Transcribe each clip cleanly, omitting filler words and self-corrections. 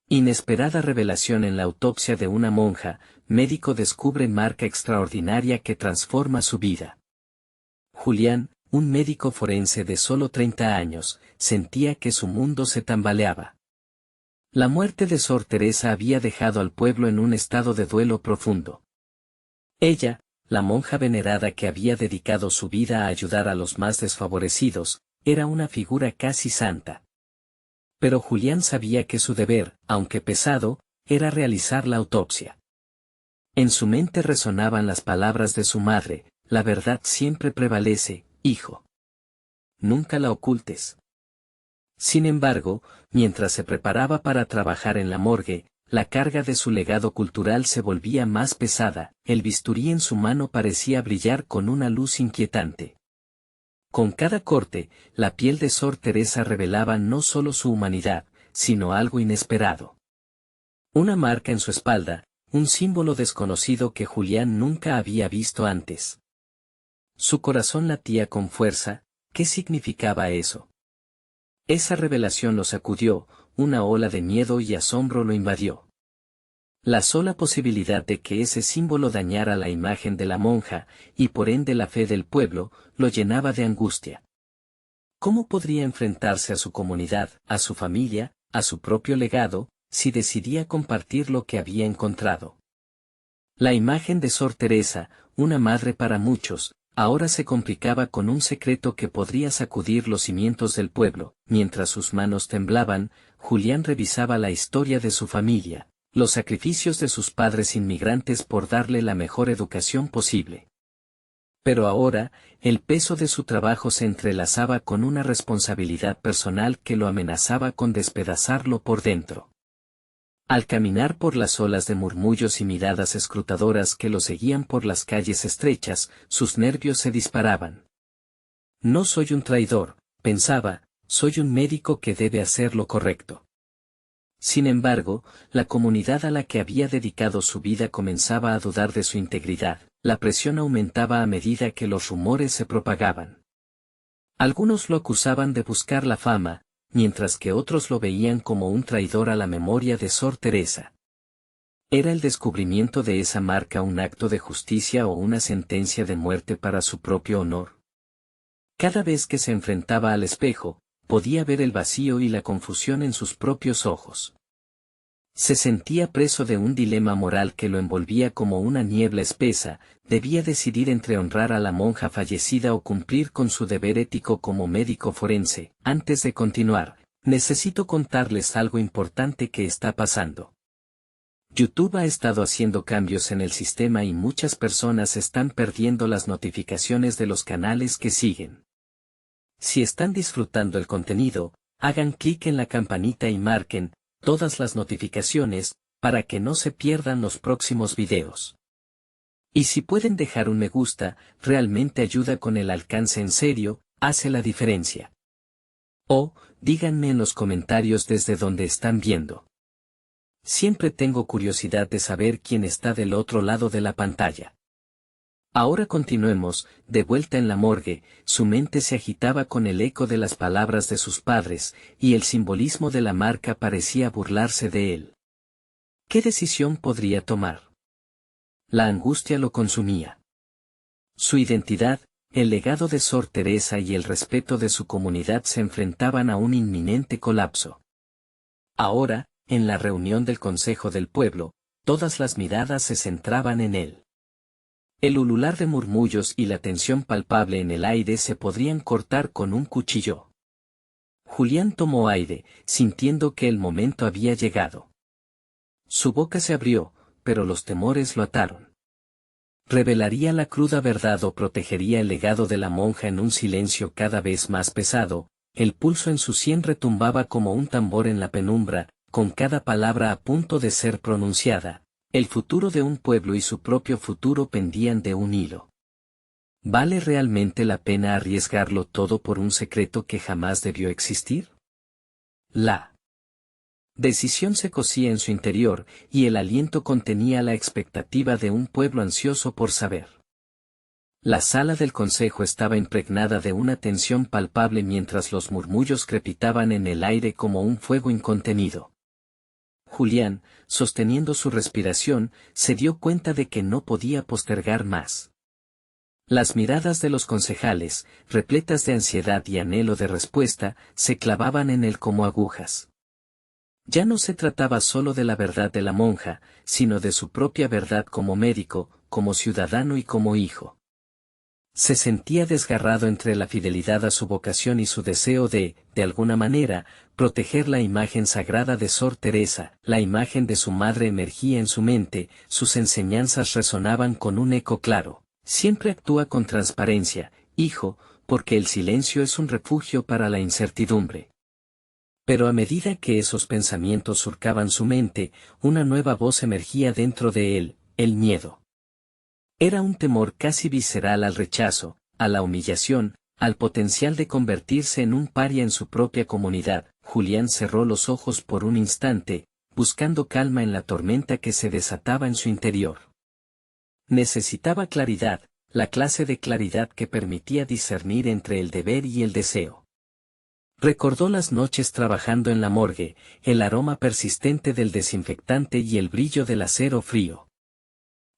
Inesperada revelación en la autopsia de una monja, médico descubre marca extraordinaria que transforma su vida. Julián, un médico forense de solo 30 años, sentía que su mundo se tambaleaba. La muerte de Sor Teresa había dejado al pueblo en un estado de duelo profundo. Ella, la monja venerada que había dedicado su vida a ayudar a los más desfavorecidos, era una figura casi santa. Pero Julián sabía que su deber, aunque pesado, era realizar la autopsia. En su mente resonaban las palabras de su madre: la verdad siempre prevalece, hijo. Nunca la ocultes. Sin embargo, mientras se preparaba para trabajar en la morgue, la carga de su legado cultural se volvía más pesada, el bisturí en su mano parecía brillar con una luz inquietante. Con cada corte, la piel de Sor Teresa revelaba no solo su humanidad, sino algo inesperado. Una marca en su espalda, un símbolo desconocido que Julián nunca había visto antes. Su corazón latía con fuerza. ¿Qué significaba eso? Esa revelación lo sacudió, una ola de miedo y asombro lo invadió. La sola posibilidad de que ese símbolo dañara la imagen de la monja, y por ende la fe del pueblo, lo llenaba de angustia. ¿Cómo podría enfrentarse a su comunidad, a su familia, a su propio legado, si decidía compartir lo que había encontrado? La imagen de Sor Teresa, una madre para muchos, ahora se complicaba con un secreto que podría sacudir los cimientos del pueblo. Mientras sus manos temblaban, Julián revisaba la historia de su familia, los sacrificios de sus padres inmigrantes por darle la mejor educación posible. Pero ahora, el peso de su trabajo se entrelazaba con una responsabilidad personal que lo amenazaba con despedazarlo por dentro. Al caminar por las olas de murmullos y miradas escrutadoras que lo seguían por las calles estrechas, sus nervios se disparaban. No soy un traidor, pensaba, soy un médico que debe hacer lo correcto. Sin embargo, la comunidad a la que había dedicado su vida comenzaba a dudar de su integridad. La presión aumentaba a medida que los rumores se propagaban. Algunos lo acusaban de buscar la fama, mientras que otros lo veían como un traidor a la memoria de Sor Teresa. ¿Era el descubrimiento de esa marca un acto de justicia o una sentencia de muerte para su propio honor? Cada vez que se enfrentaba al espejo, podía ver el vacío y la confusión en sus propios ojos. Se sentía preso de un dilema moral que lo envolvía como una niebla espesa. Debía decidir entre honrar a la monja fallecida o cumplir con su deber ético como médico forense. Antes de continuar, necesito contarles algo importante que está pasando. YouTube ha estado haciendo cambios en el sistema y muchas personas están perdiendo las notificaciones de los canales que siguen. Si están disfrutando el contenido, hagan clic en la campanita y marquen todas las notificaciones, para que no se pierdan los próximos videos. Y si pueden dejar un me gusta, realmente ayuda con el alcance en serio, hace la diferencia. O, díganme en los comentarios desde donde están viendo. Siempre tengo curiosidad de saber quién está del otro lado de la pantalla. Ahora continuemos. De vuelta en la morgue, su mente se agitaba con el eco de las palabras de sus padres, y el simbolismo de la marca parecía burlarse de él. ¿Qué decisión podría tomar? La angustia lo consumía. Su identidad, el legado de Sor Teresa y el respeto de su comunidad se enfrentaban a un inminente colapso. Ahora, en la reunión del Consejo del Pueblo, todas las miradas se centraban en él. El ulular de murmullos y la tensión palpable en el aire se podrían cortar con un cuchillo. Julián tomó aire, sintiendo que el momento había llegado. Su boca se abrió, pero los temores lo ataron. ¿Revelaría la cruda verdad o protegería el legado de la monja en un silencio cada vez más pesado? El pulso en su sien retumbaba como un tambor en la penumbra, con cada palabra a punto de ser pronunciada. El futuro de un pueblo y su propio futuro pendían de un hilo. ¿Vale realmente la pena arriesgarlo todo por un secreto que jamás debió existir? La decisión se cosía en su interior, y el aliento contenía la expectativa de un pueblo ansioso por saber. La sala del consejo estaba impregnada de una tensión palpable mientras los murmullos crepitaban en el aire como un fuego incontenido. Julián, sosteniendo su respiración, se dio cuenta de que no podía postergar más. Las miradas de los concejales, repletas de ansiedad y anhelo de respuesta, se clavaban en él como agujas. Ya no se trataba solo de la verdad de la monja, sino de su propia verdad como médico, como ciudadano y como hijo. Se sentía desgarrado entre la fidelidad a su vocación y su deseo de alguna manera, proteger la imagen sagrada de Sor Teresa. La imagen de su madre emergía en su mente, sus enseñanzas resonaban con un eco claro. Siempre actúa con transparencia, hijo, porque el silencio es un refugio para la incertidumbre. Pero a medida que esos pensamientos surcaban su mente, una nueva voz emergía dentro de él, el miedo. Era un temor casi visceral al rechazo, a la humillación, al potencial de convertirse en un paria en su propia comunidad. Julián cerró los ojos por un instante, buscando calma en la tormenta que se desataba en su interior. Necesitaba claridad, la clase de claridad que permitía discernir entre el deber y el deseo. Recordó las noches trabajando en la morgue, el aroma persistente del desinfectante y el brillo del acero frío.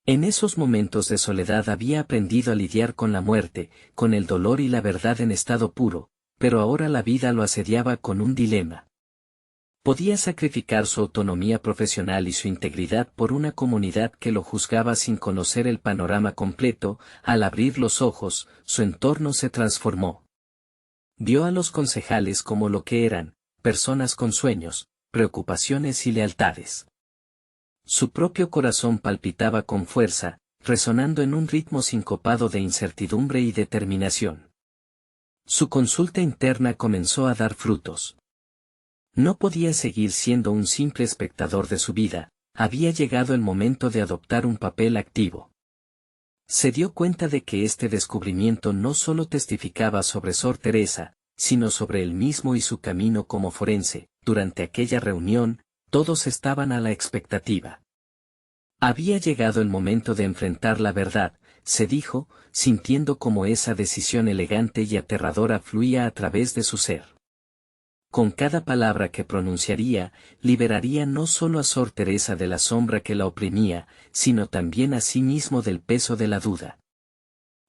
En esos momentos de soledad había aprendido a lidiar con la muerte, con el dolor y la verdad en estado puro, pero ahora la vida lo asediaba con un dilema. Podía sacrificar su autonomía profesional y su integridad por una comunidad que lo juzgaba sin conocer el panorama completo. Al abrir los ojos, su entorno se transformó. Vio a los concejales como lo que eran, personas con sueños, preocupaciones y lealtades. Su propio corazón palpitaba con fuerza, resonando en un ritmo sincopado de incertidumbre y determinación. Su consulta interna comenzó a dar frutos. No podía seguir siendo un simple espectador de su vida, había llegado el momento de adoptar un papel activo. Se dio cuenta de que este descubrimiento no solo testificaba sobre Sor Teresa, sino sobre él mismo y su camino como forense. Durante aquella reunión, todos estaban a la expectativa. Había llegado el momento de enfrentar la verdad, se dijo, sintiendo como esa decisión elegante y aterradora fluía a través de su ser. Con cada palabra que pronunciaría, liberaría no solo a Sor Teresa de la sombra que la oprimía, sino también a sí mismo del peso de la duda.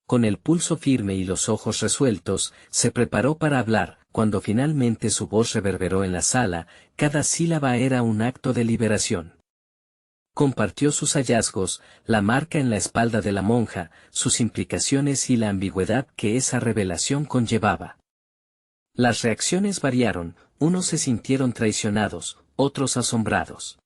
Con el pulso firme y los ojos resueltos, se preparó para hablar. Cuando finalmente su voz reverberó en la sala, cada sílaba era un acto de liberación. Compartió sus hallazgos, la marca en la espalda de la monja, sus implicaciones y la ambigüedad que esa revelación conllevaba. Las reacciones variaron, unos se sintieron traicionados, otros asombrados.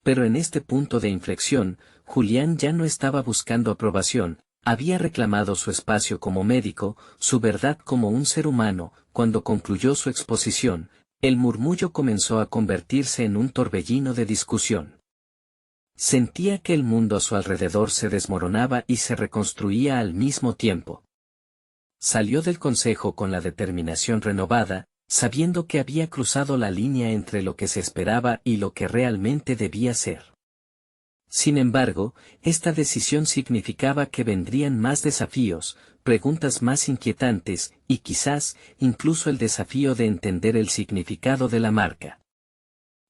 Pero en este punto de inflexión, Julián ya no estaba buscando aprobación, había reclamado su espacio como médico, su verdad como un ser humano. Cuando concluyó su exposición, el murmullo comenzó a convertirse en un torbellino de discusión. Sentía que el mundo a su alrededor se desmoronaba y se reconstruía al mismo tiempo. Salió del consejo con la determinación renovada, sabiendo que había cruzado la línea entre lo que se esperaba y lo que realmente debía ser. Sin embargo, esta decisión significaba que vendrían más desafíos, preguntas más inquietantes, y quizás, incluso el desafío de entender el significado de la marca.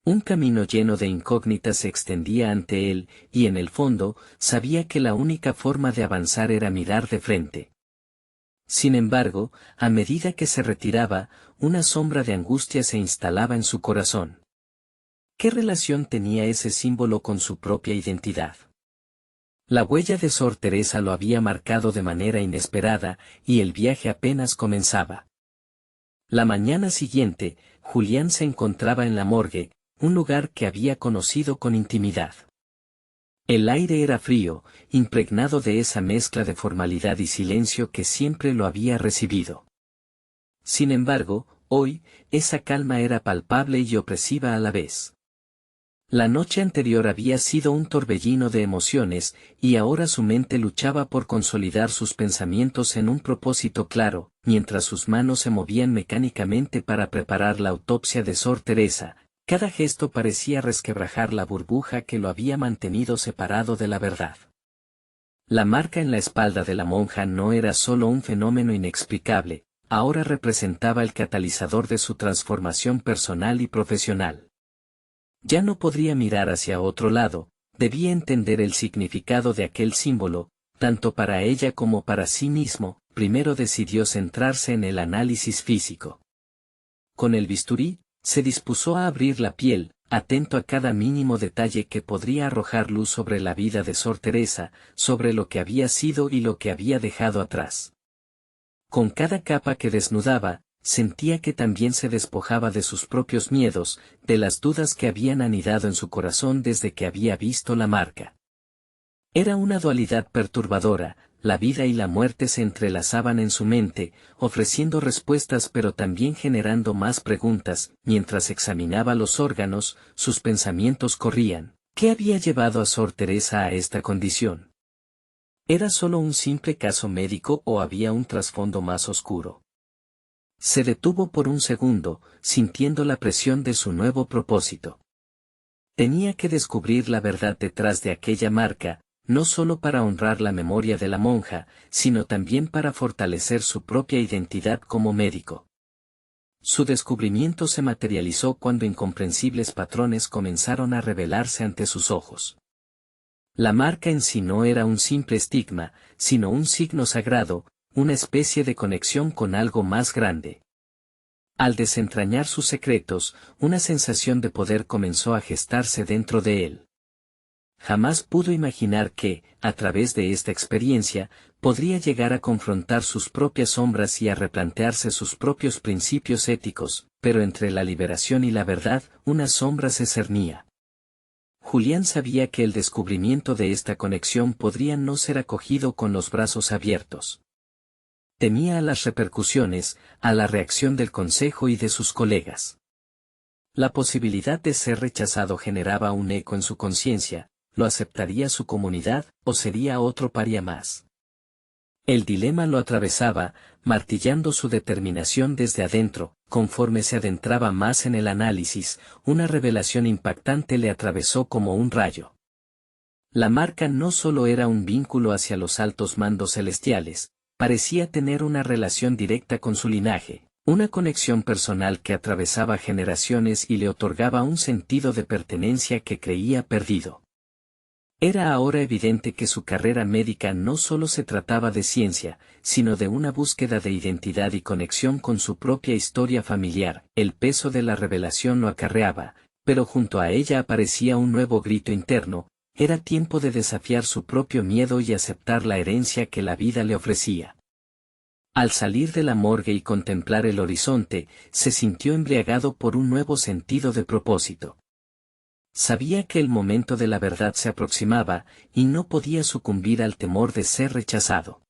Un camino lleno de incógnitas se extendía ante él, y en el fondo, sabía que la única forma de avanzar era mirar de frente. Sin embargo, a medida que se retiraba, una sombra de angustia se instalaba en su corazón. ¿Qué relación tenía ese símbolo con su propia identidad? La huella de Sor Teresa lo había marcado de manera inesperada, y el viaje apenas comenzaba. La mañana siguiente, Julián se encontraba en la morgue, un lugar que había conocido con intimidad. El aire era frío, impregnado de esa mezcla de formalidad y silencio que siempre lo había recibido. Sin embargo, hoy, esa calma era palpable y opresiva a la vez. La noche anterior había sido un torbellino de emociones, y ahora su mente luchaba por consolidar sus pensamientos en un propósito claro, mientras sus manos se movían mecánicamente para preparar la autopsia de Sor Teresa. Cada gesto parecía resquebrajar la burbuja que lo había mantenido separado de la verdad. La marca en la espalda de la monja no era solo un fenómeno inexplicable, ahora representaba el catalizador de su transformación personal y profesional. Ya no podría mirar hacia otro lado, debía entender el significado de aquel símbolo, tanto para ella como para sí mismo. Primero decidió centrarse en el análisis físico. Con el bisturí, se dispuso a abrir la piel, atento a cada mínimo detalle que podría arrojar luz sobre la vida de Sor Teresa, sobre lo que había sido y lo que había dejado atrás. Con cada capa que desnudaba, sentía que también se despojaba de sus propios miedos, de las dudas que habían anidado en su corazón desde que había visto la marca. Era una dualidad perturbadora, la vida y la muerte se entrelazaban en su mente, ofreciendo respuestas pero también generando más preguntas. Mientras examinaba los órganos, sus pensamientos corrían. ¿Qué había llevado a Sor Teresa a esta condición? ¿Era solo un simple caso médico o había un trasfondo más oscuro? Se detuvo por un segundo, sintiendo la presión de su nuevo propósito. Tenía que descubrir la verdad detrás de aquella marca, no solo para honrar la memoria de la monja, sino también para fortalecer su propia identidad como médico. Su descubrimiento se materializó cuando incomprensibles patrones comenzaron a revelarse ante sus ojos. La marca en sí no era un simple estigma, sino un signo sagrado, una especie de conexión con algo más grande. Al desentrañar sus secretos, una sensación de poder comenzó a gestarse dentro de él. Jamás pudo imaginar que, a través de esta experiencia, podría llegar a confrontar sus propias sombras y a replantearse sus propios principios éticos, pero entre la liberación y la verdad, una sombra se cernía. Julián sabía que el descubrimiento de esta conexión podría no ser acogido con los brazos abiertos. Temía a las repercusiones, a la reacción del consejo y de sus colegas. La posibilidad de ser rechazado generaba un eco en su conciencia. ¿Lo aceptaría su comunidad, o sería otro paria más? El dilema lo atravesaba, martillando su determinación desde adentro. Conforme se adentraba más en el análisis, una revelación impactante le atravesó como un rayo. La marca no solo era un vínculo hacia los altos mandos celestiales, parecía tener una relación directa con su linaje, una conexión personal que atravesaba generaciones y le otorgaba un sentido de pertenencia que creía perdido. Era ahora evidente que su carrera médica no solo se trataba de ciencia, sino de una búsqueda de identidad y conexión con su propia historia familiar. El peso de la revelación lo acarreaba, pero junto a ella aparecía un nuevo grito interno. Era tiempo de desafiar su propio miedo y aceptar la herencia que la vida le ofrecía. Al salir de la morgue y contemplar el horizonte, se sintió embriagado por un nuevo sentido de propósito. Sabía que el momento de la verdad se aproximaba, y no podía sucumbir al temor de ser rechazado.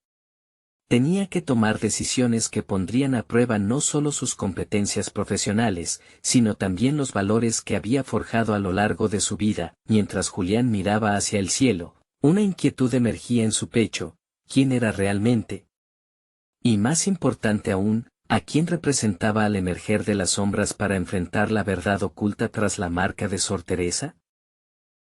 Tenía que tomar decisiones que pondrían a prueba no solo sus competencias profesionales, sino también los valores que había forjado a lo largo de su vida. Mientras Julián miraba hacia el cielo, una inquietud emergía en su pecho: ¿quién era realmente? Y más importante aún, ¿a quién representaba al emerger de las sombras para enfrentar la verdad oculta tras la marca de Sor Teresa?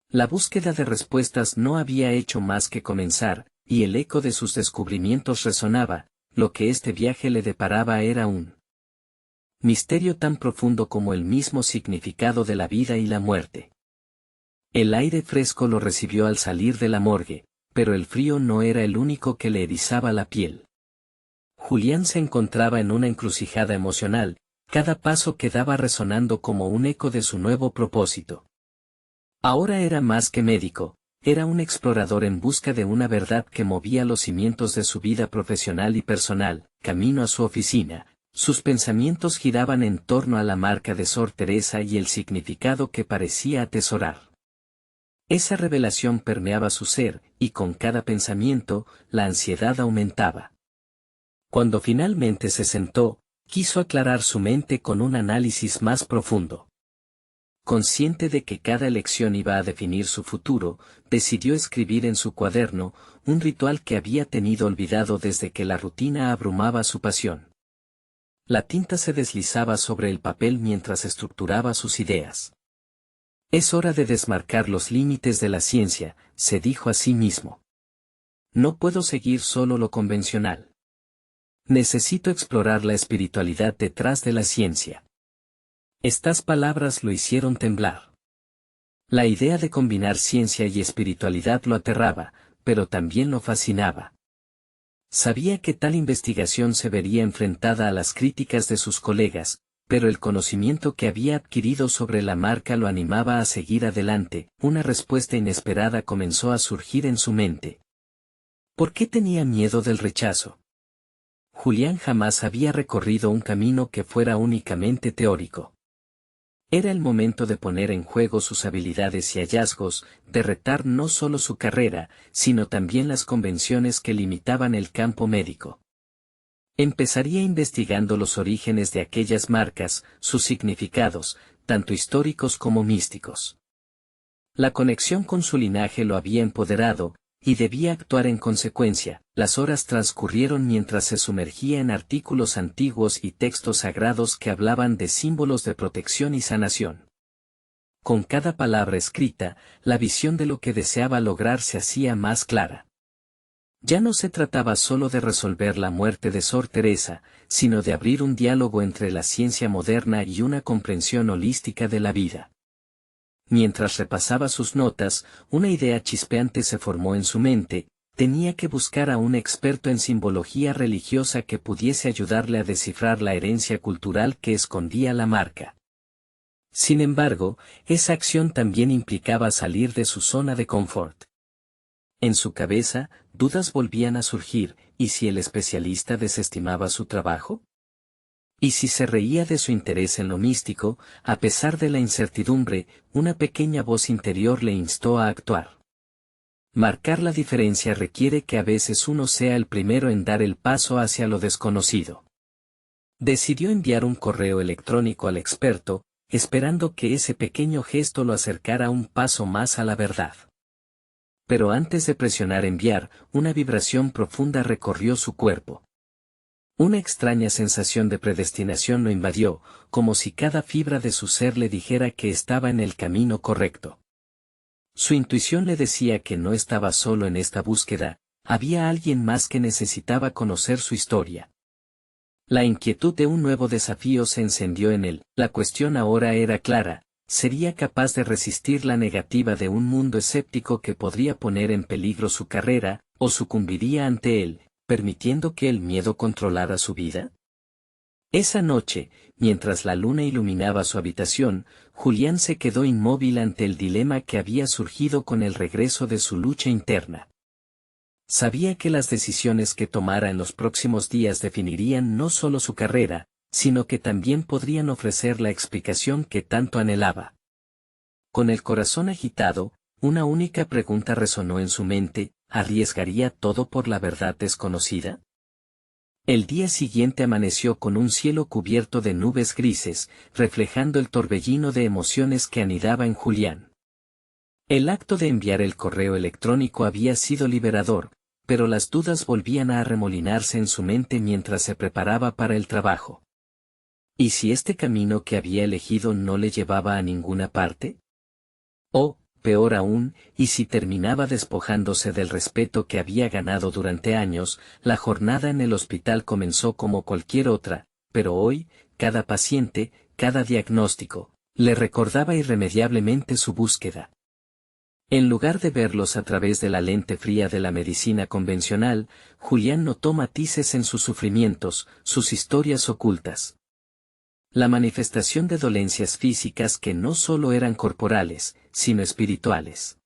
La búsqueda de respuestas no había hecho más que comenzar, y el eco de sus descubrimientos resonaba. Lo que este viaje le deparaba era un misterio tan profundo como el mismo significado de la vida y la muerte. El aire fresco lo recibió al salir de la morgue, pero el frío no era el único que le erizaba la piel. Julián se encontraba en una encrucijada emocional, cada paso quedaba resonando como un eco de su nuevo propósito. Ahora era más que médico, era un explorador en busca de una verdad que movía los cimientos de su vida profesional y personal. Camino a su oficina, sus pensamientos giraban en torno a la marca de Sor Teresa y el significado que parecía atesorar. Esa revelación permeaba su ser, y con cada pensamiento, la ansiedad aumentaba. Cuando finalmente se sentó, quiso aclarar su mente con un análisis más profundo. Consciente de que cada elección iba a definir su futuro, decidió escribir en su cuaderno, un ritual que había tenido olvidado desde que la rutina abrumaba su pasión. La tinta se deslizaba sobre el papel mientras estructuraba sus ideas. Es hora de desmarcar los límites de la ciencia, se dijo a sí mismo. No puedo seguir solo lo convencional. Necesito explorar la espiritualidad detrás de la ciencia. Estas palabras lo hicieron temblar. La idea de combinar ciencia y espiritualidad lo aterraba, pero también lo fascinaba. Sabía que tal investigación se vería enfrentada a las críticas de sus colegas, pero el conocimiento que había adquirido sobre la marca lo animaba a seguir adelante. Una respuesta inesperada comenzó a surgir en su mente. ¿Por qué tenía miedo del rechazo? Julián jamás había recorrido un camino que fuera únicamente teórico. Era el momento de poner en juego sus habilidades y hallazgos, de retar no solo su carrera, sino también las convenciones que limitaban el campo médico. Empezaría investigando los orígenes de aquellas marcas, sus significados, tanto históricos como místicos. La conexión con su linaje lo había empoderado, y debía actuar en consecuencia. Las horas transcurrieron mientras se sumergía en artículos antiguos y textos sagrados que hablaban de símbolos de protección y sanación. Con cada palabra escrita, la visión de lo que deseaba lograr se hacía más clara. Ya no se trataba solo de resolver la muerte de Sor Teresa, sino de abrir un diálogo entre la ciencia moderna y una comprensión holística de la vida. Mientras repasaba sus notas, una idea chispeante se formó en su mente: tenía que buscar a un experto en simbología religiosa que pudiese ayudarle a descifrar la herencia cultural que escondía la marca. Sin embargo, esa acción también implicaba salir de su zona de confort. En su cabeza, dudas volvían a surgir: ¿y si el especialista desestimaba su trabajo? Y si se reía de su interés en lo místico. A pesar de la incertidumbre, una pequeña voz interior le instó a actuar. Marcar la diferencia requiere que a veces uno sea el primero en dar el paso hacia lo desconocido. Decidió enviar un correo electrónico al experto, esperando que ese pequeño gesto lo acercara un paso más a la verdad. Pero antes de presionar enviar, una vibración profunda recorrió su cuerpo. Una extraña sensación de predestinación lo invadió, como si cada fibra de su ser le dijera que estaba en el camino correcto. Su intuición le decía que no estaba solo en esta búsqueda, había alguien más que necesitaba conocer su historia. La inquietud de un nuevo desafío se encendió en él. La cuestión ahora era clara: ¿sería capaz de resistir la negativa de un mundo escéptico que podría poner en peligro su carrera, o sucumbiría ante él, permitiendo que el miedo controlara su vida? Esa noche, mientras la luna iluminaba su habitación, Julián se quedó inmóvil ante el dilema que había surgido con el regreso de su lucha interna. Sabía que las decisiones que tomara en los próximos días definirían no solo su carrera, sino que también podrían ofrecer la explicación que tanto anhelaba. Con el corazón agitado, una única pregunta resonó en su mente: ¿arriesgaría todo por la verdad desconocida? El día siguiente amaneció con un cielo cubierto de nubes grises, reflejando el torbellino de emociones que anidaba en Julián. El acto de enviar el correo electrónico había sido liberador, pero las dudas volvían a arremolinarse en su mente mientras se preparaba para el trabajo. ¿Y si este camino que había elegido no le llevaba a ninguna parte? O, peor aún, ¿y si terminaba despojándose del respeto que había ganado durante años? La jornada en el hospital comenzó como cualquier otra, pero hoy, cada paciente, cada diagnóstico, le recordaba irremediablemente su búsqueda. En lugar de verlos a través de la lente fría de la medicina convencional, Julián notó matices en sus sufrimientos, sus historias ocultas. La manifestación de dolencias físicas que no solo eran corporales, sino espirituales.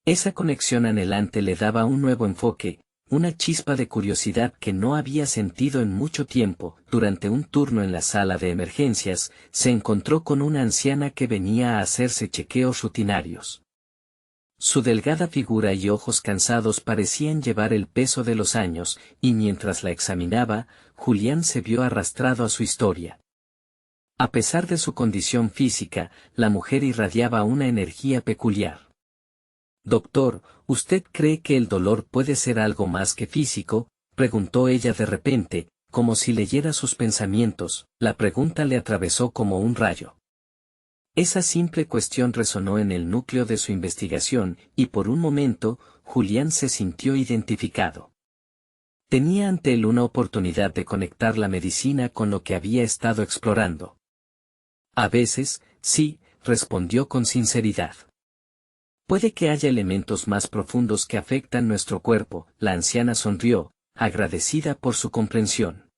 Esa conexión anhelante le daba un nuevo enfoque, una chispa de curiosidad que no había sentido en mucho tiempo. Durante un turno en la sala de emergencias, se encontró con una anciana que venía a hacerse chequeos rutinarios. Su delgada figura y ojos cansados parecían llevar el peso de los años, y mientras la examinaba, Julián se vio arrastrado a su historia. A pesar de su condición física, la mujer irradiaba una energía peculiar. «Doctor, ¿usted cree que el dolor puede ser algo más que físico?», preguntó ella de repente, como si leyera sus pensamientos. La pregunta le atravesó como un rayo. Esa simple cuestión resonó en el núcleo de su investigación, y por un momento, Julián se sintió identificado. Tenía ante él una oportunidad de conectar la medicina con lo que había estado explorando. «A veces, sí», respondió con sinceridad. Puede que haya elementos más profundos que afectan nuestro cuerpo. La anciana sonrió, agradecida por su comprensión.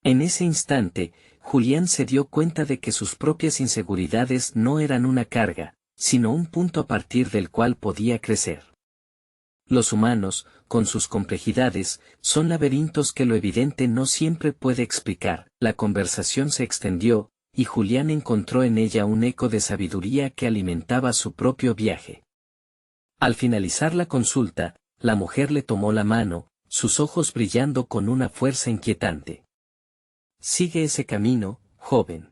En ese instante, Julián se dio cuenta de que sus propias inseguridades no eran una carga, sino un punto a partir del cual podía crecer. Los humanos, con sus complejidades, son laberintos que lo evidente no siempre puede explicar. La conversación se extendió, y Julián encontró en ella un eco de sabiduría que alimentaba su propio viaje. Al finalizar la consulta, la mujer le tomó la mano, sus ojos brillando con una fuerza inquietante. Sigue ese camino, joven.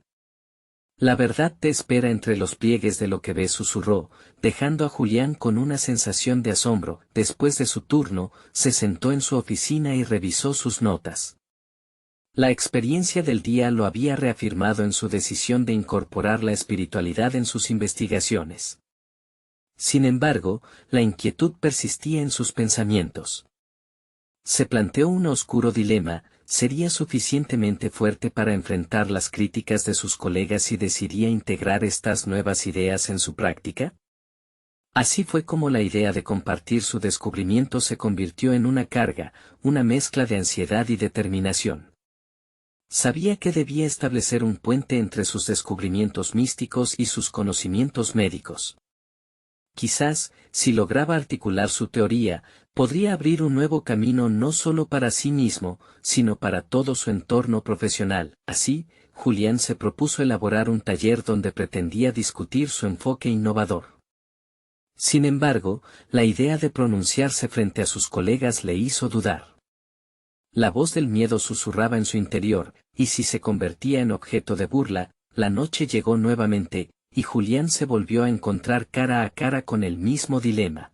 La verdad te espera entre los pliegues de lo que ves, susurró, dejando a Julián con una sensación de asombro. Después de su turno, se sentó en su oficina y revisó sus notas. La experiencia del día lo había reafirmado en su decisión de incorporar la espiritualidad en sus investigaciones. Sin embargo, la inquietud persistía en sus pensamientos. Se planteó un oscuro dilema: ¿sería suficientemente fuerte para enfrentar las críticas de sus colegas y decidía integrar estas nuevas ideas en su práctica? Así fue como la idea de compartir su descubrimiento se convirtió en una carga, una mezcla de ansiedad y determinación. Sabía que debía establecer un puente entre sus descubrimientos místicos y sus conocimientos médicos. Quizás, si lograba articular su teoría, podría abrir un nuevo camino no solo para sí mismo, sino para todo su entorno profesional. Así, Julián se propuso elaborar un taller donde pretendía discutir su enfoque innovador. Sin embargo, la idea de pronunciarse frente a sus colegas le hizo dudar. La voz del miedo susurraba en su interior, y si se convertía en objeto de burla. La noche llegó nuevamente, y Julián se volvió a encontrar cara a cara con el mismo dilema.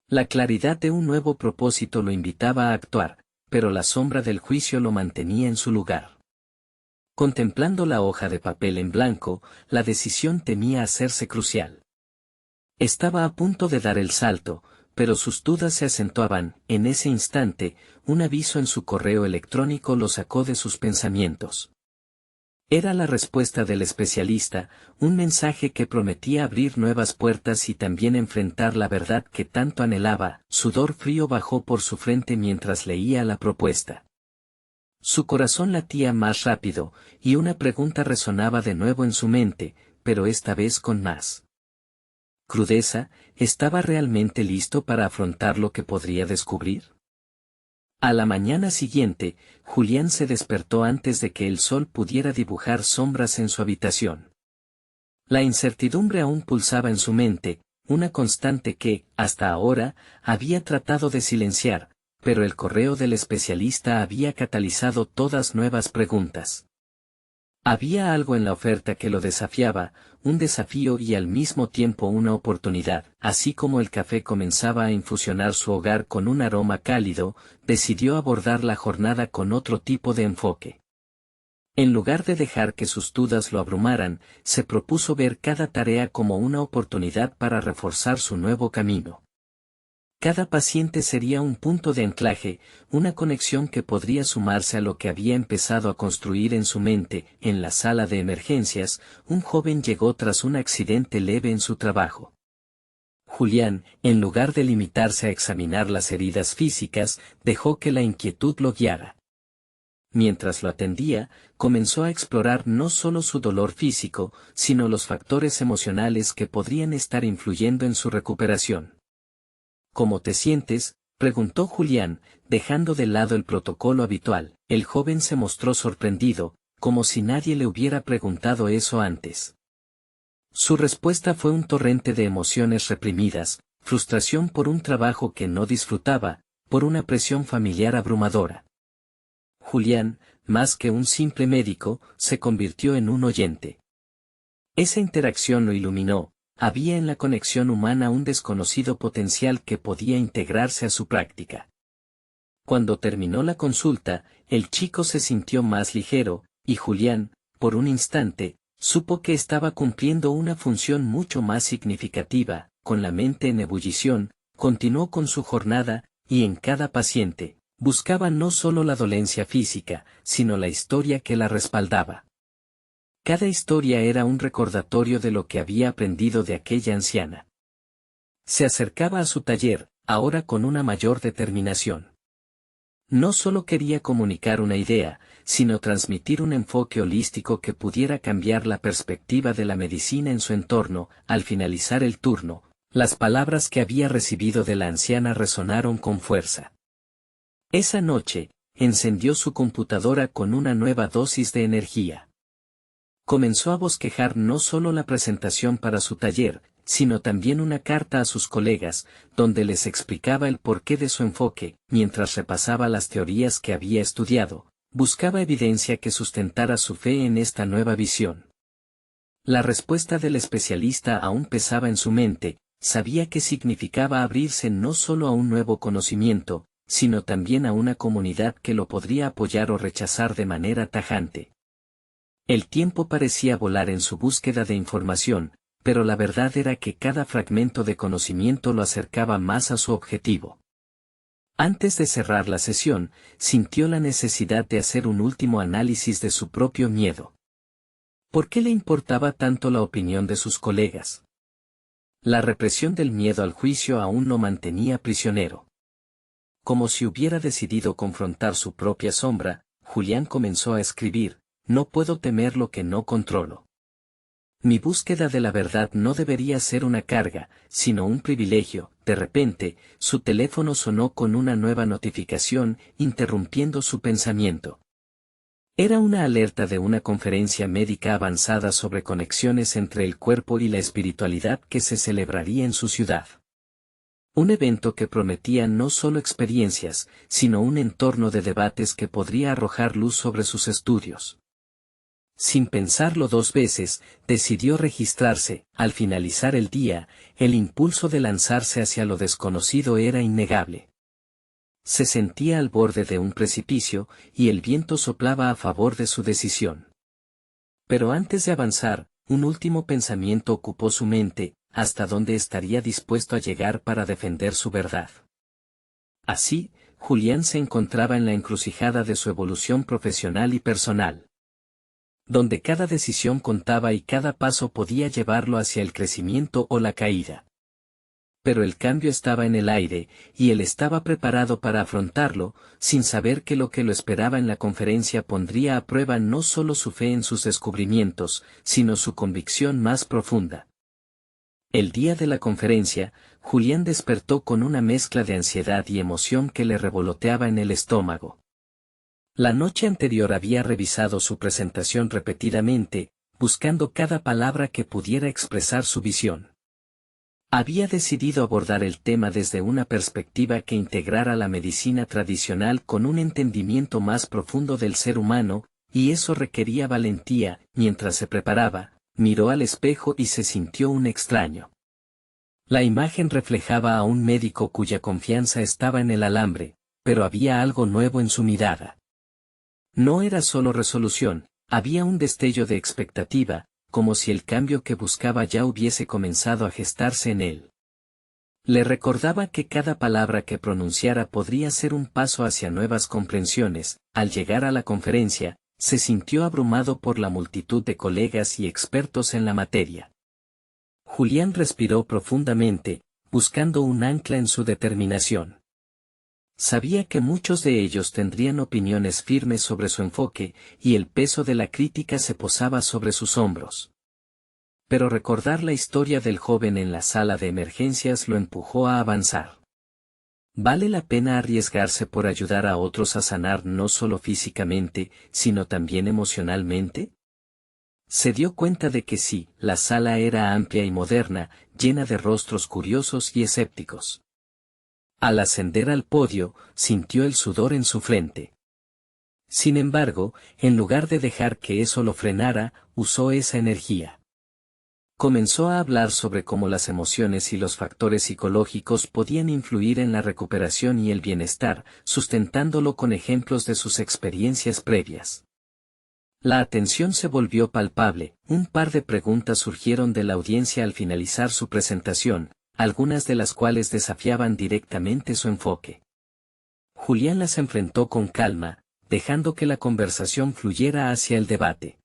La claridad de un nuevo propósito lo invitaba a actuar, pero la sombra del juicio lo mantenía en su lugar. Contemplando la hoja de papel en blanco, la decisión temía hacerse crucial. Estaba a punto de dar el salto, pero sus dudas se acentuaban. En ese instante, un aviso en su correo electrónico lo sacó de sus pensamientos. Era la respuesta del especialista, un mensaje que prometía abrir nuevas puertas y también enfrentar la verdad que tanto anhelaba. Sudor frío bajó por su frente mientras leía la propuesta. Su corazón latía más rápido, y una pregunta resonaba de nuevo en su mente, pero esta vez con más crudeza: ¿estaba realmente listo para afrontar lo que podría descubrir? A la mañana siguiente, Julián se despertó antes de que el sol pudiera dibujar sombras en su habitación. La incertidumbre aún pulsaba en su mente, una constante que, hasta ahora, había tratado de silenciar, pero el correo del especialista había catalizado todas nuevas preguntas. Había algo en la oferta que lo desafiaba, un desafío y al mismo tiempo una oportunidad. Así como el café comenzaba a infusionar su hogar con un aroma cálido, decidió abordar la jornada con otro tipo de enfoque. En lugar de dejar que sus dudas lo abrumaran, se propuso ver cada tarea como una oportunidad para reforzar su nuevo camino. Cada paciente sería un punto de anclaje, una conexión que podría sumarse a lo que había empezado a construir en su mente. En la sala de emergencias, un joven llegó tras un accidente leve en su trabajo. Julián, en lugar de limitarse a examinar las heridas físicas, dejó que la inquietud lo guiara. Mientras lo atendía, comenzó a explorar no solo su dolor físico, sino los factores emocionales que podrían estar influyendo en su recuperación. ¿Cómo te sientes?, preguntó Julián, dejando de lado el protocolo habitual. El joven se mostró sorprendido, como si nadie le hubiera preguntado eso antes. Su respuesta fue un torrente de emociones reprimidas: frustración por un trabajo que no disfrutaba, por una presión familiar abrumadora. Julián, más que un simple médico, se convirtió en un oyente. Esa interacción lo iluminó. Había en la conexión humana un desconocido potencial que podía integrarse a su práctica. Cuando terminó la consulta, el chico se sintió más ligero, y Julián, por un instante, supo que estaba cumpliendo una función mucho más significativa. Con la mente en ebullición, continuó con su jornada, y en cada paciente, buscaba no solo la dolencia física, sino la historia que la respaldaba. Cada historia era un recordatorio de lo que había aprendido de aquella anciana. Se acercaba a su taller, ahora con una mayor determinación. No solo quería comunicar una idea, sino transmitir un enfoque holístico que pudiera cambiar la perspectiva de la medicina en su entorno. Al finalizar el turno, las palabras que había recibido de la anciana resonaron con fuerza. Esa noche, encendió su computadora con una nueva dosis de energía. Comenzó a bosquejar no solo la presentación para su taller, sino también una carta a sus colegas, donde les explicaba el porqué de su enfoque. Mientras repasaba las teorías que había estudiado, buscaba evidencia que sustentara su fe en esta nueva visión. La respuesta del especialista aún pesaba en su mente. Sabía que significaba abrirse no solo a un nuevo conocimiento, sino también a una comunidad que lo podría apoyar o rechazar de manera tajante. El tiempo parecía volar en su búsqueda de información, pero la verdad era que cada fragmento de conocimiento lo acercaba más a su objetivo. Antes de cerrar la sesión, sintió la necesidad de hacer un último análisis de su propio miedo. ¿Por qué le importaba tanto la opinión de sus colegas? La represión del miedo al juicio aún lo mantenía prisionero. Como si hubiera decidido confrontar su propia sombra, Julián comenzó a escribir: no puedo temer lo que no controlo. Mi búsqueda de la verdad no debería ser una carga, sino un privilegio. De repente, su teléfono sonó con una nueva notificación, interrumpiendo su pensamiento. Era una alerta de una conferencia médica avanzada sobre conexiones entre el cuerpo y la espiritualidad que se celebraría en su ciudad. Un evento que prometía no solo experiencias, sino un entorno de debates que podría arrojar luz sobre sus estudios. Sin pensarlo dos veces, decidió registrarse. Al finalizar el día, el impulso de lanzarse hacia lo desconocido era innegable. Se sentía al borde de un precipicio, y el viento soplaba a favor de su decisión. Pero antes de avanzar, un último pensamiento ocupó su mente: ¿hasta dónde estaría dispuesto a llegar para defender su verdad? Así, Julián se encontraba en la encrucijada de su evolución profesional y personal, donde cada decisión contaba y cada paso podía llevarlo hacia el crecimiento o la caída. Pero el cambio estaba en el aire, y él estaba preparado para afrontarlo, sin saber que lo esperaba en la conferencia pondría a prueba no solo su fe en sus descubrimientos, sino su convicción más profunda. El día de la conferencia, Julián despertó con una mezcla de ansiedad y emoción que le revoloteaba en el estómago. La noche anterior había revisado su presentación repetidamente, buscando cada palabra que pudiera expresar su visión. Había decidido abordar el tema desde una perspectiva que integrara la medicina tradicional con un entendimiento más profundo del ser humano, y eso requería valentía. Mientras se preparaba, miró al espejo y se sintió un extraño. La imagen reflejaba a un médico cuya confianza estaba en el alambre, pero había algo nuevo en su mirada. No era solo resolución, había un destello de expectativa, como si el cambio que buscaba ya hubiese comenzado a gestarse en él. Le recordaba que cada palabra que pronunciara podría ser un paso hacia nuevas comprensiones. Al llegar a la conferencia, se sintió abrumado por la multitud de colegas y expertos en la materia. Julián respiró profundamente, buscando un ancla en su determinación. Sabía que muchos de ellos tendrían opiniones firmes sobre su enfoque, y el peso de la crítica se posaba sobre sus hombros. Pero recordar la historia del joven en la sala de emergencias lo empujó a avanzar. ¿Vale la pena arriesgarse por ayudar a otros a sanar no solo físicamente, sino también emocionalmente? Se dio cuenta de que sí, la sala era amplia y moderna, llena de rostros curiosos y escépticos. Al ascender al podio, sintió el sudor en su frente. Sin embargo, en lugar de dejar que eso lo frenara, usó esa energía. Comenzó a hablar sobre cómo las emociones y los factores psicológicos podían influir en la recuperación y el bienestar, sustentándolo con ejemplos de sus experiencias previas. La atención se volvió palpable. Un par de preguntas surgieron de la audiencia al finalizar su presentación, algunas de las cuales desafiaban directamente su enfoque. Julián las enfrentó con calma, dejando que la conversación fluyera hacia el debate.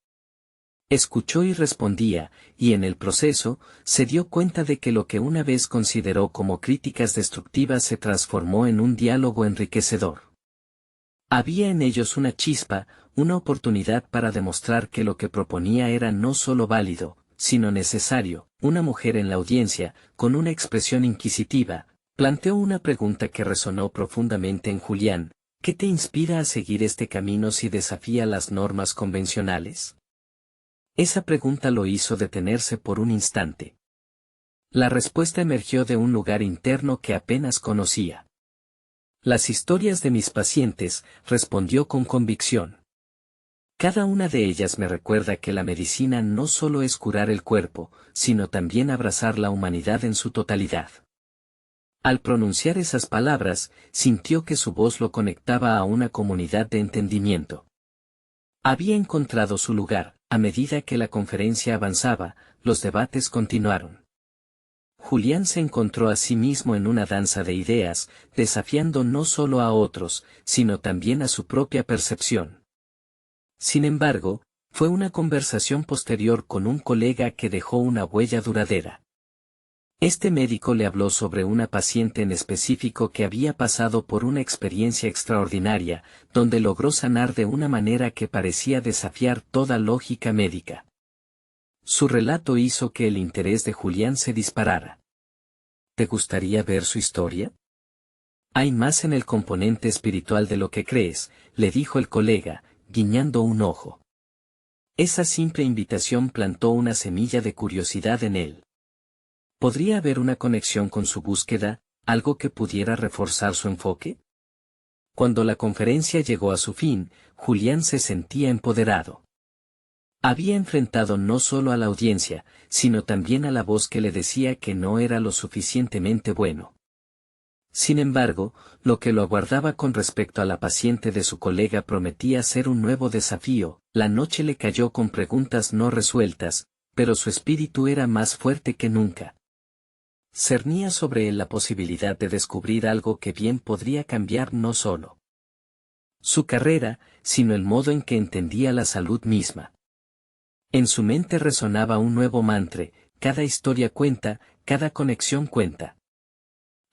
Escuchó y respondía, y en el proceso, se dio cuenta de que lo que una vez consideró como críticas destructivas se transformó en un diálogo enriquecedor. Había en ellos una chispa, una oportunidad para demostrar que lo que proponía era no solo válido, sino necesario. Una mujer en la audiencia, con una expresión inquisitiva, planteó una pregunta que resonó profundamente en Julián: ¿qué te inspira a seguir este camino si desafía las normas convencionales? Esa pregunta lo hizo detenerse por un instante. La respuesta emergió de un lugar interno que apenas conocía. Las historias de mis pacientes, respondió con convicción. Cada una de ellas me recuerda que la medicina no solo es curar el cuerpo, sino también abrazar la humanidad en su totalidad. Al pronunciar esas palabras, sintió que su voz lo conectaba a una comunidad de entendimiento. Había encontrado su lugar. A medida que la conferencia avanzaba, los debates continuaron. Julián se encontró a sí mismo en una danza de ideas, desafiando no solo a otros, sino también a su propia percepción. Sin embargo, fue una conversación posterior con un colega que dejó una huella duradera. Este médico le habló sobre una paciente en específico que había pasado por una experiencia extraordinaria, donde logró sanar de una manera que parecía desafiar toda lógica médica. Su relato hizo que el interés de Julián se disparara. ¿Te gustaría ver su historia? Hay más en el componente espiritual de lo que crees, le dijo el colega, guiñando un ojo. Esa simple invitación plantó una semilla de curiosidad en él. ¿Podría haber una conexión con su búsqueda, algo que pudiera reforzar su enfoque? Cuando la conferencia llegó a su fin, Julián se sentía empoderado. Había enfrentado no solo a la audiencia, sino también a la voz que le decía que no era lo suficientemente bueno. Sin embargo, lo que lo aguardaba con respecto a la paciente de su colega prometía ser un nuevo desafío. La noche le cayó con preguntas no resueltas, pero su espíritu era más fuerte que nunca. Cernía sobre él la posibilidad de descubrir algo que bien podría cambiar no solo su carrera, sino el modo en que entendía la salud misma. En su mente resonaba un nuevo mantra: cada historia cuenta, cada conexión cuenta.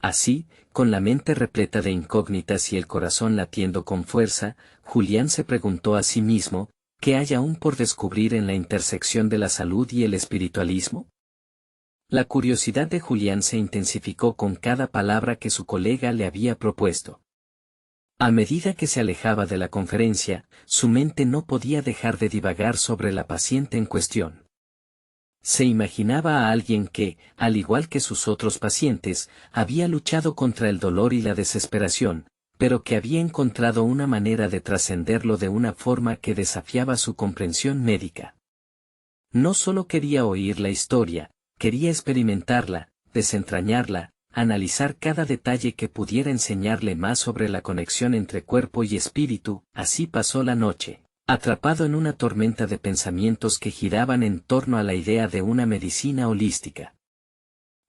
Así, con la mente repleta de incógnitas y el corazón latiendo con fuerza, Julián se preguntó a sí mismo: ¿qué hay aún por descubrir en la intersección de la salud y el espiritualismo? La curiosidad de Julián se intensificó con cada palabra que su colega le había propuesto. A medida que se alejaba de la conferencia, su mente no podía dejar de divagar sobre la paciente en cuestión. Se imaginaba a alguien que, al igual que sus otros pacientes, había luchado contra el dolor y la desesperación, pero que había encontrado una manera de trascenderlo de una forma que desafiaba su comprensión médica. No solo quería oír la historia, quería experimentarla, desentrañarla, analizar cada detalle que pudiera enseñarle más sobre la conexión entre cuerpo y espíritu. Así pasó la noche, atrapado en una tormenta de pensamientos que giraban en torno a la idea de una medicina holística.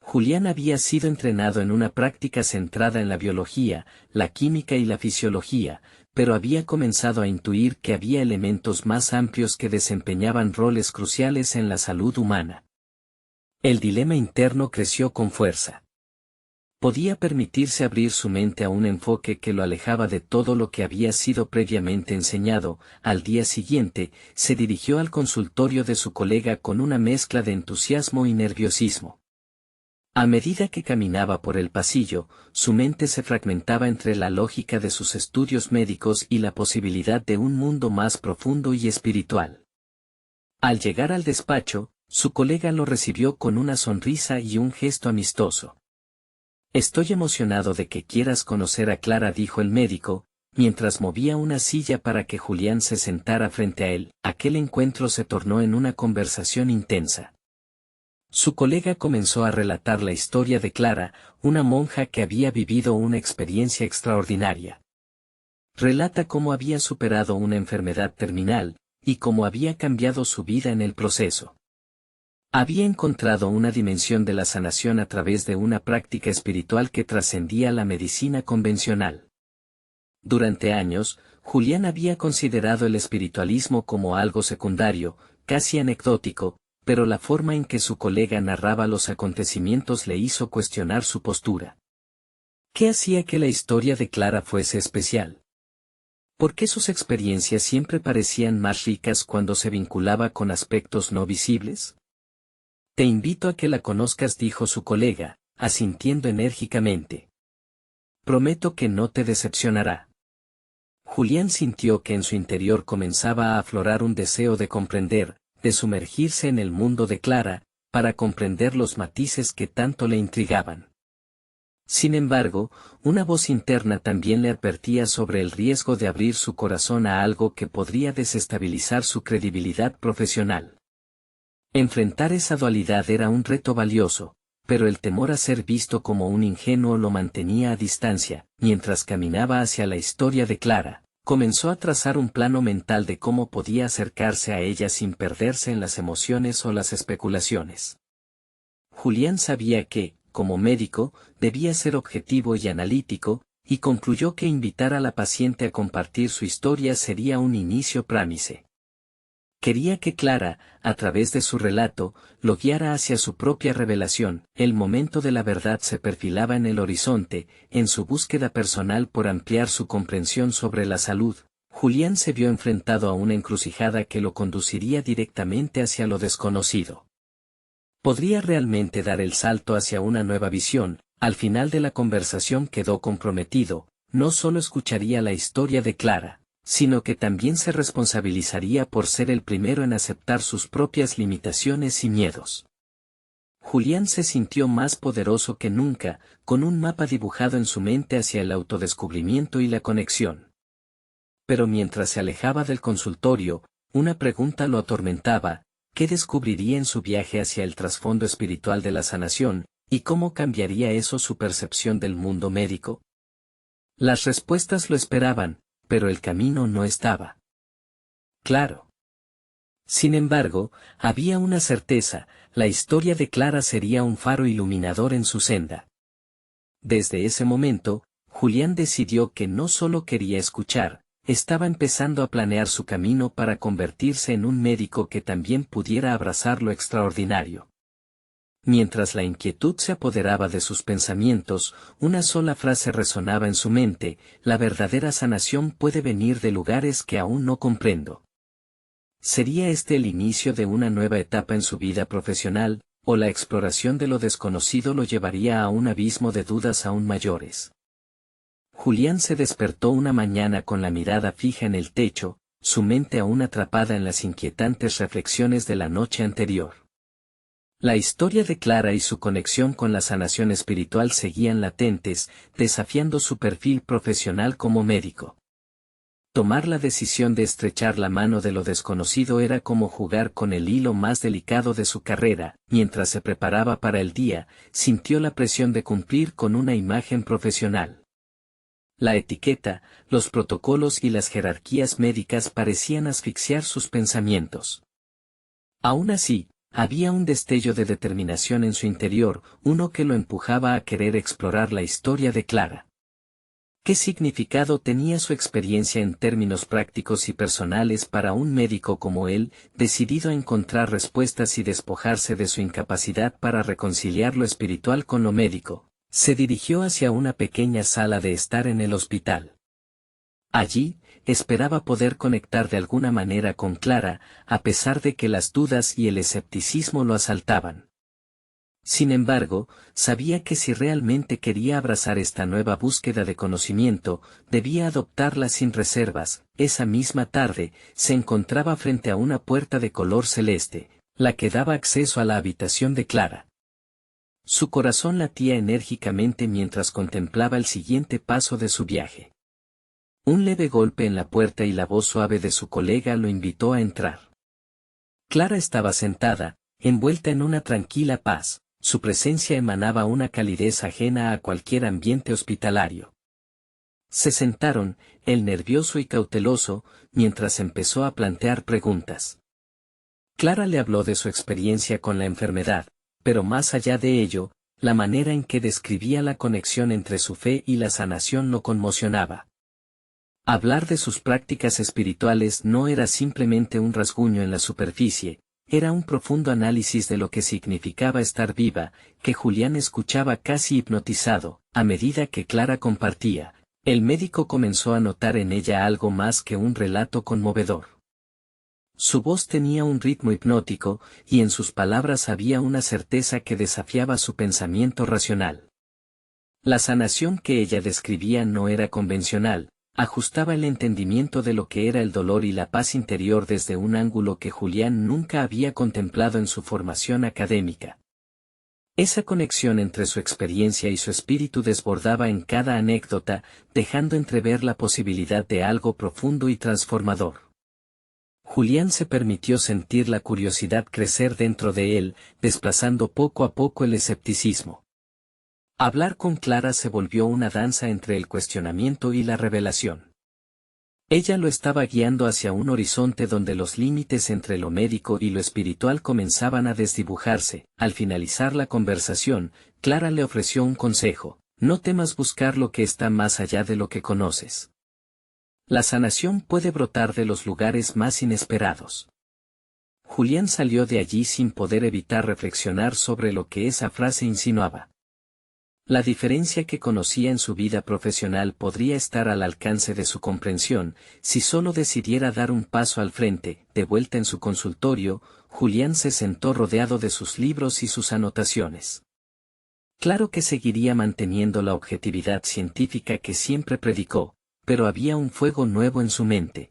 Julián había sido entrenado en una práctica centrada en la biología, la química y la fisiología, pero había comenzado a intuir que había elementos más amplios que desempeñaban roles cruciales en la salud humana. El dilema interno creció con fuerza. Podía permitirse abrir su mente a un enfoque que lo alejaba de todo lo que había sido previamente enseñado. Al día siguiente, se dirigió al consultorio de su colega con una mezcla de entusiasmo y nerviosismo. A medida que caminaba por el pasillo, su mente se fragmentaba entre la lógica de sus estudios médicos y la posibilidad de un mundo más profundo y espiritual. Al llegar al despacho, su colega lo recibió con una sonrisa y un gesto amistoso. Estoy emocionado de que quieras conocer a Clara, dijo el médico, mientras movía una silla para que Julián se sentara frente a él. Aquel encuentro se tornó en una conversación intensa. Su colega comenzó a relatar la historia de Clara, una monja que había vivido una experiencia extraordinaria. Relata cómo había superado una enfermedad terminal, y cómo había cambiado su vida en el proceso. Había encontrado una dimensión de la sanación a través de una práctica espiritual que trascendía la medicina convencional. Durante años, Julián había considerado el espiritualismo como algo secundario, casi anecdótico, pero la forma en que su colega narraba los acontecimientos le hizo cuestionar su postura. ¿Qué hacía que la historia de Clara fuese especial? ¿Por qué sus experiencias siempre parecían más ricas cuando se vinculaba con aspectos no visibles? Te invito a que la conozcas, dijo su colega, asintiendo enérgicamente. Prometo que no te decepcionará. Julián sintió que en su interior comenzaba a aflorar un deseo de comprender, de sumergirse en el mundo de Clara, para comprender los matices que tanto le intrigaban. Sin embargo, una voz interna también le advertía sobre el riesgo de abrir su corazón a algo que podría desestabilizar su credibilidad profesional. Enfrentar esa dualidad era un reto valioso, pero el temor a ser visto como un ingenuo lo mantenía a distancia. Mientras caminaba hacia la historia de Clara, comenzó a trazar un plano mental de cómo podía acercarse a ella sin perderse en las emociones o las especulaciones. Julián sabía que, como médico, debía ser objetivo y analítico, y concluyó que invitar a la paciente a compartir su historia sería un inicio prámice. Quería que Clara, a través de su relato, lo guiara hacia su propia revelación. El momento de la verdad se perfilaba en el horizonte, en su búsqueda personal por ampliar su comprensión sobre la salud. Julián se vio enfrentado a una encrucijada que lo conduciría directamente hacia lo desconocido. ¿Podría realmente dar el salto hacia una nueva visión? Al final de la conversación quedó comprometido, no solo escucharía la historia de Clara, sino que también se responsabilizaría por ser el primero en aceptar sus propias limitaciones y miedos. Julián se sintió más poderoso que nunca, con un mapa dibujado en su mente hacia el autodescubrimiento y la conexión. Pero mientras se alejaba del consultorio, una pregunta lo atormentaba: ¿qué descubriría en su viaje hacia el trasfondo espiritual de la sanación, y cómo cambiaría eso su percepción del mundo médico? Las respuestas lo esperaban, pero el camino no estaba claro. Sin embargo, había una certeza: la historia de Clara sería un faro iluminador en su senda. Desde ese momento, Julián decidió que no solo quería escuchar, estaba empezando a planear su camino para convertirse en un médico que también pudiera abrazar lo extraordinario. Mientras la inquietud se apoderaba de sus pensamientos, una sola frase resonaba en su mente: la verdadera sanación puede venir de lugares que aún no comprendo. ¿Sería este el inicio de una nueva etapa en su vida profesional, o la exploración de lo desconocido lo llevaría a un abismo de dudas aún mayores? Julián se despertó una mañana con la mirada fija en el techo, su mente aún atrapada en las inquietantes reflexiones de la noche anterior. La historia de Clara y su conexión con la sanación espiritual seguían latentes, desafiando su perfil profesional como médico. Tomar la decisión de estrechar la mano de lo desconocido era como jugar con el hilo más delicado de su carrera. Mientras se preparaba para el día, sintió la presión de cumplir con una imagen profesional. La etiqueta, los protocolos y las jerarquías médicas parecían asfixiar sus pensamientos. Aún así, había un destello de determinación en su interior, uno que lo empujaba a querer explorar la historia de Clara. ¿Qué significado tenía su experiencia en términos prácticos y personales para un médico como él, decidido a encontrar respuestas y despojarse de su incapacidad para reconciliar lo espiritual con lo médico? Se dirigió hacia una pequeña sala de estar en el hospital. Allí, esperaba poder conectar de alguna manera con Clara, a pesar de que las dudas y el escepticismo lo asaltaban. Sin embargo, sabía que si realmente quería abrazar esta nueva búsqueda de conocimiento, debía adoptarla sin reservas. Esa misma tarde, se encontraba frente a una puerta de color celeste, la que daba acceso a la habitación de Clara. Su corazón latía enérgicamente mientras contemplaba el siguiente paso de su viaje. Un leve golpe en la puerta y la voz suave de su colega lo invitó a entrar. Clara estaba sentada, envuelta en una tranquila paz. Su presencia emanaba una calidez ajena a cualquier ambiente hospitalario. Se sentaron, él nervioso y cauteloso, mientras empezó a plantear preguntas. Clara le habló de su experiencia con la enfermedad, pero más allá de ello, la manera en que describía la conexión entre su fe y la sanación lo conmocionaba. Hablar de sus prácticas espirituales no era simplemente un rasguño en la superficie, era un profundo análisis de lo que significaba estar viva, que Julián escuchaba casi hipnotizado. A medida que Clara compartía, el médico comenzó a notar en ella algo más que un relato conmovedor. Su voz tenía un ritmo hipnótico, y en sus palabras había una certeza que desafiaba su pensamiento racional. La sanación que ella describía no era convencional, ajustaba el entendimiento de lo que era el dolor y la paz interior desde un ángulo que Julián nunca había contemplado en su formación académica. Esa conexión entre su experiencia y su espíritu desbordaba en cada anécdota, dejando entrever la posibilidad de algo profundo y transformador. Julián se permitió sentir la curiosidad crecer dentro de él, desplazando poco a poco el escepticismo. Hablar con Clara se volvió una danza entre el cuestionamiento y la revelación. Ella lo estaba guiando hacia un horizonte donde los límites entre lo médico y lo espiritual comenzaban a desdibujarse. Al finalizar la conversación, Clara le ofreció un consejo: no temas buscar lo que está más allá de lo que conoces. La sanación puede brotar de los lugares más inesperados. Julián salió de allí sin poder evitar reflexionar sobre lo que esa frase insinuaba. La diferencia que conocía en su vida profesional podría estar al alcance de su comprensión, si solo decidiera dar un paso al frente. De vuelta en su consultorio, Julián se sentó rodeado de sus libros y sus anotaciones. Claro que seguiría manteniendo la objetividad científica que siempre predicó, pero había un fuego nuevo en su mente.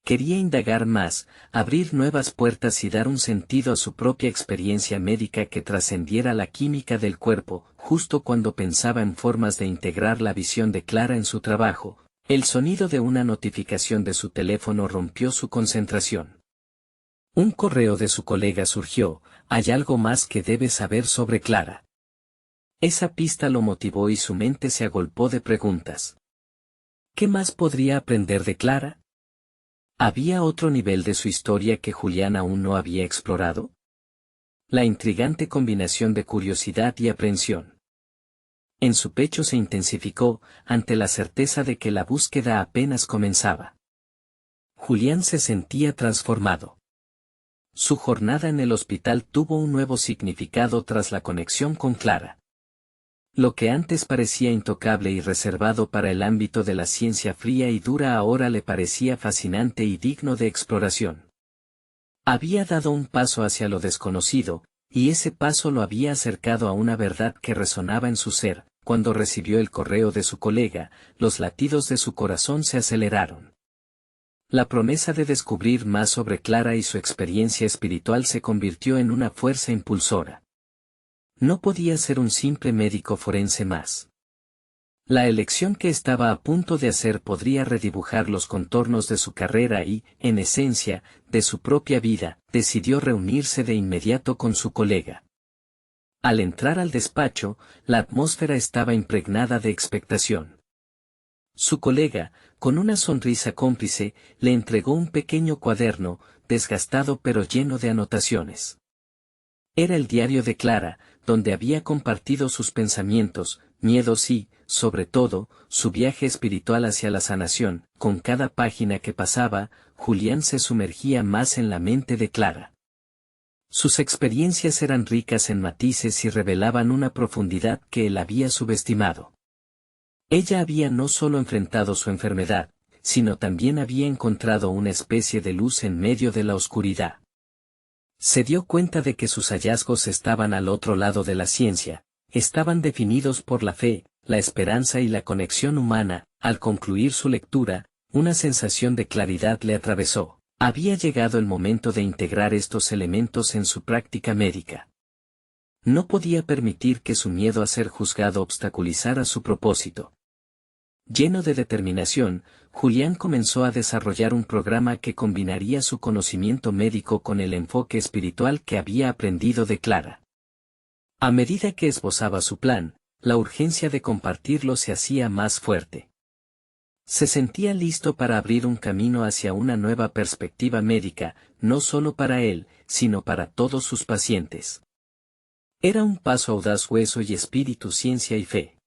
Quería indagar más, abrir nuevas puertas y dar un sentido a su propia experiencia médica que trascendiera la química del cuerpo. Justo cuando pensaba en formas de integrar la visión de Clara en su trabajo, el sonido de una notificación de su teléfono rompió su concentración. Un correo de su colega surgió: hay algo más que debes saber sobre Clara. Esa pista lo motivó y su mente se agolpó de preguntas. ¿Qué más podría aprender de Clara? ¿Había otro nivel de su historia que Julián aún no había explorado? La intrigante combinación de curiosidad y aprensión en su pecho se intensificó, ante la certeza de que la búsqueda apenas comenzaba. Julián se sentía transformado. Su jornada en el hospital tuvo un nuevo significado tras la conexión con Clara. Lo que antes parecía intocable y reservado para el ámbito de la ciencia fría y dura ahora le parecía fascinante y digno de exploración. Había dado un paso hacia lo desconocido, y ese paso lo había acercado a una verdad que resonaba en su ser. Cuando recibió el correo de su colega, los latidos de su corazón se aceleraron. La promesa de descubrir más sobre Clara y su experiencia espiritual se convirtió en una fuerza impulsora. No podía ser un simple médico forense más. La elección que estaba a punto de hacer podría redibujar los contornos de su carrera y, en esencia, de su propia vida. Decidió reunirse de inmediato con su colega. Al entrar al despacho, la atmósfera estaba impregnada de expectación. Su colega, con una sonrisa cómplice, le entregó un pequeño cuaderno, desgastado pero lleno de anotaciones. Era el diario de Clara, donde había compartido sus pensamientos, miedos y, sobre todo, su viaje espiritual hacia la sanación. Con cada página que pasaba, Julián se sumergía más en la mente de Clara. Sus experiencias eran ricas en matices y revelaban una profundidad que él había subestimado. Ella había no solo enfrentado su enfermedad, sino también había encontrado una especie de luz en medio de la oscuridad. Se dio cuenta de que sus hallazgos estaban al otro lado de la ciencia, estaban definidos por la fe, la esperanza y la conexión humana. Al concluir su lectura, una sensación de claridad le atravesó. Había llegado el momento de integrar estos elementos en su práctica médica. No podía permitir que su miedo a ser juzgado obstaculizara su propósito. Lleno de determinación, Julián comenzó a desarrollar un programa que combinaría su conocimiento médico con el enfoque espiritual que había aprendido de Clara. A medida que esbozaba su plan, la urgencia de compartirlo se hacía más fuerte. Se sentía listo para abrir un camino hacia una nueva perspectiva médica, no solo para él, sino para todos sus pacientes. Era un paso audaz, hueso y espíritu, ciencia y fe.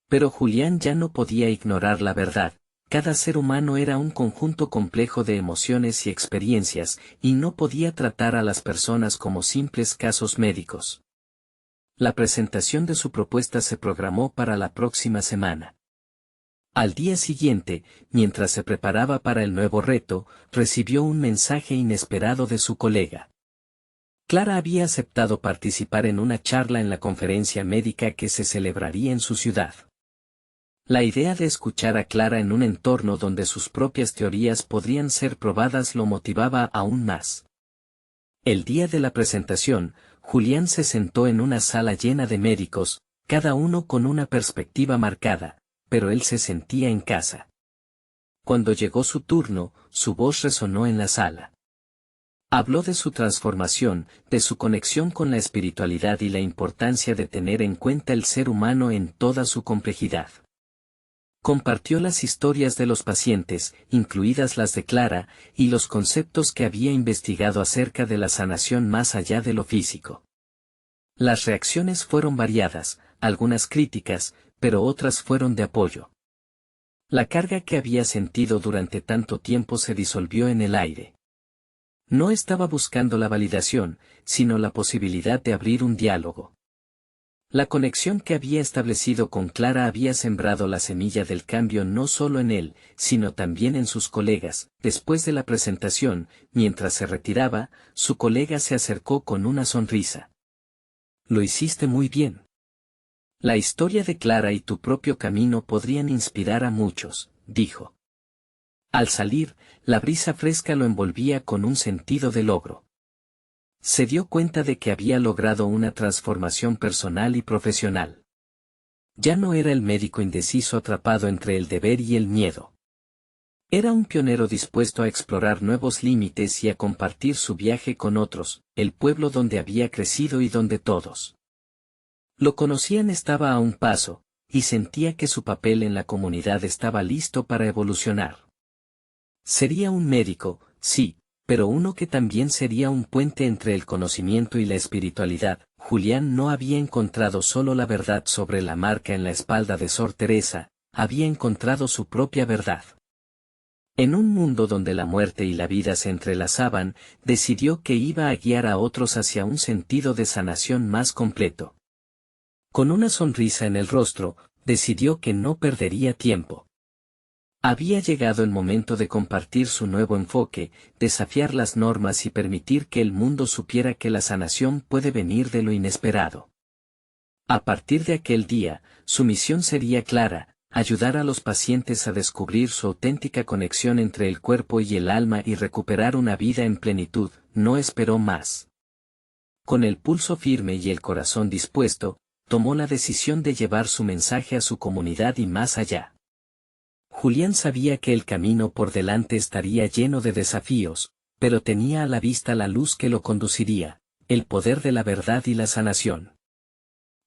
Pero Julián ya no podía ignorar la verdad, Cada ser humano era un conjunto complejo de emociones y experiencias, y no podía tratar a las personas como simples casos médicos. La presentación de su propuesta se programó para la próxima semana. Al día siguiente, mientras se preparaba para el nuevo reto, recibió un mensaje inesperado de su colega. Clara había aceptado participar en una charla en la conferencia médica que se celebraría en su ciudad. La idea de escuchar a Clara en un entorno donde sus propias teorías podrían ser probadas lo motivaba aún más. El día de la presentación, Julián se sentó en una sala llena de médicos, cada uno con una perspectiva marcada, pero él se sentía en casa. Cuando llegó su turno, su voz resonó en la sala. Habló de su transformación, de su conexión con la espiritualidad y la importancia de tener en cuenta el ser humano en toda su complejidad. Compartió las historias de los pacientes, incluidas las de Clara, y los conceptos que había investigado acerca de la sanación más allá de lo físico. Las reacciones fueron variadas, algunas críticas, pero otras fueron de apoyo. La carga que había sentido durante tanto tiempo se disolvió en el aire. No estaba buscando la validación, sino la posibilidad de abrir un diálogo. La conexión que había establecido con Clara había sembrado la semilla del cambio no solo en él, sino también en sus colegas. Después de la presentación, mientras se retiraba, su colega se acercó con una sonrisa. Lo hiciste muy bien. La historia de Clara y tu propio camino podrían inspirar a muchos, dijo. Al salir, la brisa fresca lo envolvía con un sentido de logro. Se dio cuenta de que había logrado una transformación personal y profesional. Ya no era el médico indeciso atrapado entre el deber y el miedo. Era un pionero dispuesto a explorar nuevos límites y a compartir su viaje con otros, el pueblo donde había crecido y donde todos lo conocían estaba a un paso, y sentía que su papel en la comunidad estaba listo para evolucionar. Sería un médico, sí, pero uno que también sería un puente entre el conocimiento y la espiritualidad. Julián no había encontrado solo la verdad sobre la marca en la espalda de Sor Teresa, había encontrado su propia verdad. En un mundo donde la muerte y la vida se entrelazaban, decidió que iba a guiar a otros hacia un sentido de sanación más completo. Con una sonrisa en el rostro, decidió que no perdería tiempo. Había llegado el momento de compartir su nuevo enfoque, desafiar las normas y permitir que el mundo supiera que la sanación puede venir de lo inesperado. A partir de aquel día, su misión sería clara: ayudar a los pacientes a descubrir su auténtica conexión entre el cuerpo y el alma y recuperar una vida en plenitud. No esperó más. Con el pulso firme y el corazón dispuesto, tomó la decisión de llevar su mensaje a su comunidad y más allá. Julián sabía que el camino por delante estaría lleno de desafíos, pero tenía a la vista la luz que lo conduciría, el poder de la verdad y la sanación.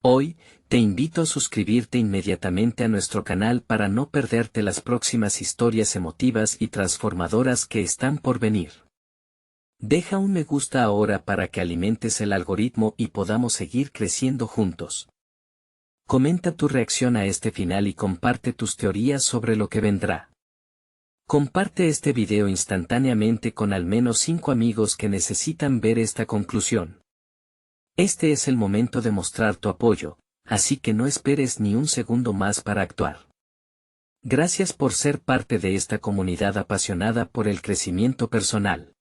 Hoy, te invito a suscribirte inmediatamente a nuestro canal para no perderte las próximas historias emotivas y transformadoras que están por venir. Deja un me gusta ahora para que alimentes el algoritmo y podamos seguir creciendo juntos. Comenta tu reacción a este final y comparte tus teorías sobre lo que vendrá. Comparte este video instantáneamente con al menos 5 amigos que necesitan ver esta conclusión. Este es el momento de mostrar tu apoyo, así que no esperes ni un segundo más para actuar. Gracias por ser parte de esta comunidad apasionada por el crecimiento personal.